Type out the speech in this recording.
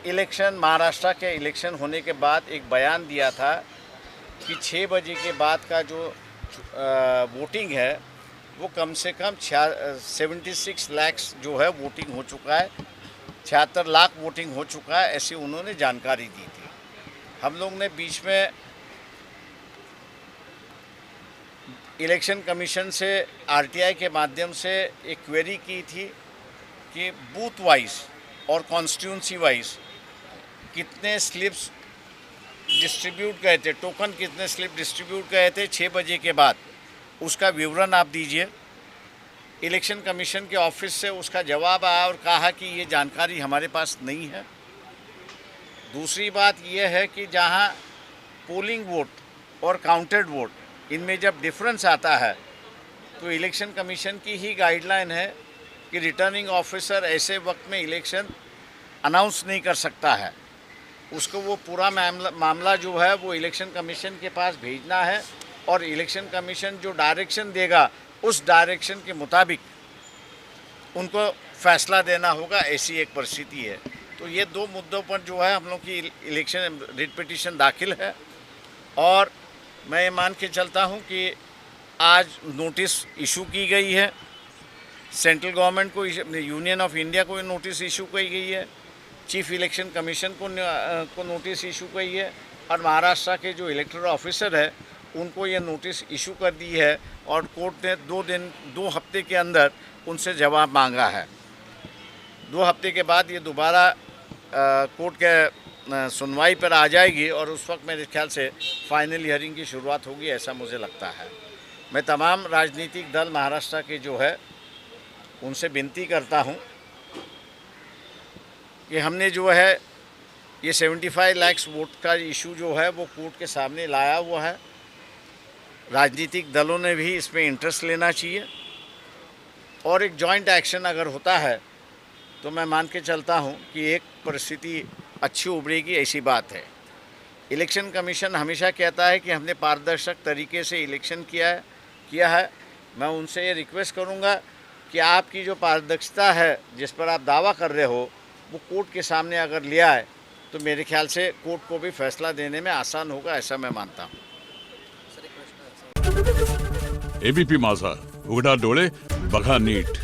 Election Maharashtra के election होने के बाद एक बयान दिया था कि 6 बजे के बाद का जो वोटिंग है वो कम से कम 76 लाख जो है वोटिंग हो चुका है, 76 लाख वोटिंग हो चुका है, ऐसी उन्होंने जानकारी दी थी। हम लोग ने बीच में इलेक्शन कमीशन से आरटीआई के माध्यम से एक क्वेरी की थी कि बूथ वाइज और कॉन्स्टिट्यूंसी वाइज कितने स्लिप्स डिस्ट्रीब्यूट गए थे, टोकन कितने स्लिप डिस्ट्रीब्यूट गए थे 6 बजे के बाद, उसका विवरण आप दीजिए। इलेक्शन कमीशन के ऑफिस से उसका जवाब आया और कहा कि ये जानकारी हमारे पास नहीं है। दूसरी बात यह है कि जहां पोलिंग वोट और काउंटेड वोट इनमें जब डिफरेंस आता है तो इलेक्शन कमीशन की ही गाइडलाइन है कि रिटर्निंग ऑफिसर ऐसे वक्त में इलेक्शन अनाउंस नहीं कर सकता है, उसको वो पूरा मामला जो है वो इलेक्शन कमीशन के पास भेजना है और इलेक्शन कमीशन जो डायरेक्शन देगा उस डायरेक्शन के मुताबिक उनको फैसला देना होगा, ऐसी एक परिस्थिति है। तो ये दो मुद्दों पर जो है हम लोग की इलेक्शन रिट पिटीशन दाखिल है और मैं ये मान के चलता हूँ कि आज नोटिस इशू की गई है, सेंट्रल गवर्नमेंट को, यूनियन ऑफ इंडिया को नोटिस इशू की गई है, चीफ इलेक्शन कमीशन को नोटिस इशू की है और महाराष्ट्र के जो इलेक्टोरल ऑफिसर है उनको ये नोटिस इशू कर दी है और कोर्ट ने 2 हफ्ते के अंदर उनसे जवाब मांगा है। 2 हफ्ते के बाद ये दोबारा कोर्ट के सुनवाई पर आ जाएगी और उस वक्त मेरे ख्याल से फाइनल हियरिंग की शुरुआत होगी, ऐसा मुझे लगता है। मैं तमाम राजनीतिक दल महाराष्ट्र के जो है उनसे विनती करता हूं कि हमने जो है ये 75 लाख वोट का इशू जो है वो कोर्ट के सामने लाया हुआ है। राजनीतिक दलों ने भी इसमें इंटरेस्ट लेना चाहिए और एक जॉइंट एक्शन अगर होता है तो मैं मान के चलता हूं कि एक परिस्थिति अच्छी उभरेगी, ऐसी बात है। इलेक्शन कमीशन हमेशा कहता है कि हमने पारदर्शक तरीके से इलेक्शन किया है। मैं उनसे ये रिक्वेस्ट करूंगा कि आपकी जो पारदर्शिता है जिस पर आप दावा कर रहे हो वो कोर्ट के सामने अगर ले आए तो मेरे ख्याल से कोर्ट को भी फैसला देने में आसान होगा, ऐसा मैं मानता हूँ। एबीपी माझा, उघडा डोळे बघा नीट।